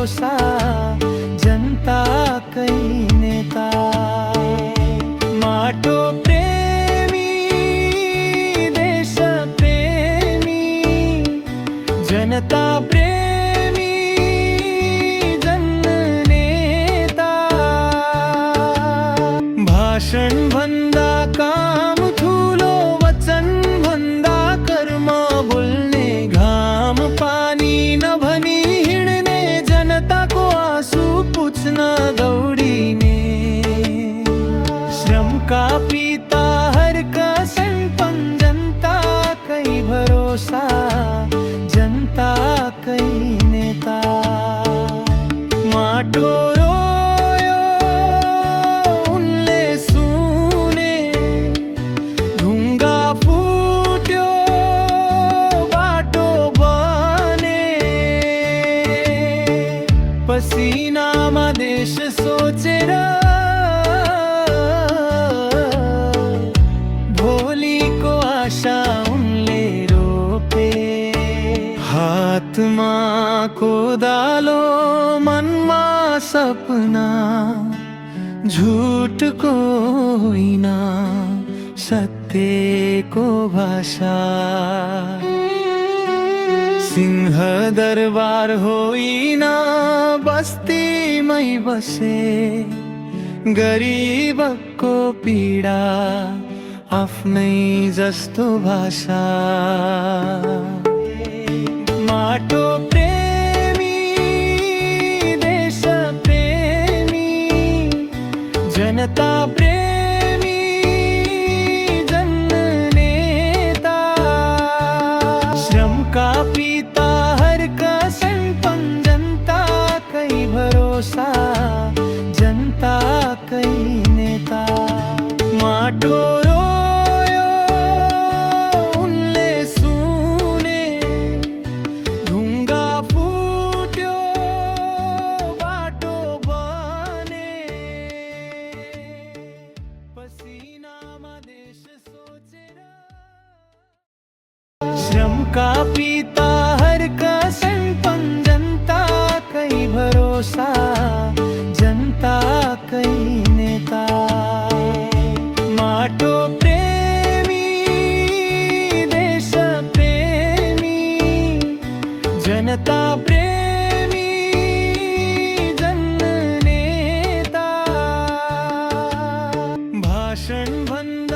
भरोसा जनता कै नेता। माटो प्रेमी देश प्रेमी जनता प्रेमी जननेता। भाषण भंदा काम थुलो वचन भंदा कर्म बोलने घाम पानी न भनी हिड़ने जनता को आंसू पूछना दौड़ीने। श्रम का पीता हर कसम पण जनता कई भरोसा जनता कई नेता। माटो रोयो उनले सुने ढूंगा फूट्यो बाटो बने। पसीना मा देश सोचे भोली को आशा उनले रोपे। हाथ मां को डालो मन मां सपना झूठ को होई ना सत्य को भाषा। सिंह दरबार होई ना बस्ती मई बसे गरीब को पीडा आफ्नै जस्तो भाषा। माटो प्रेमी देश प्रेमी जनता प्रेमी जननेता। श्रम का पीता हर कसम पण जनता कई भरोसा जनता कई नेता। माटो रोयो उनले सुने ढूंगा फूट्यो बाटो बने। पसीना मा देश सोचे श्रम का पीता हर कसम पण जनता कई भरोसा जनता कई नेता। माटो प्रेमी देश प्रेमी जनता प्रेमी जननेता। भाषण भंदा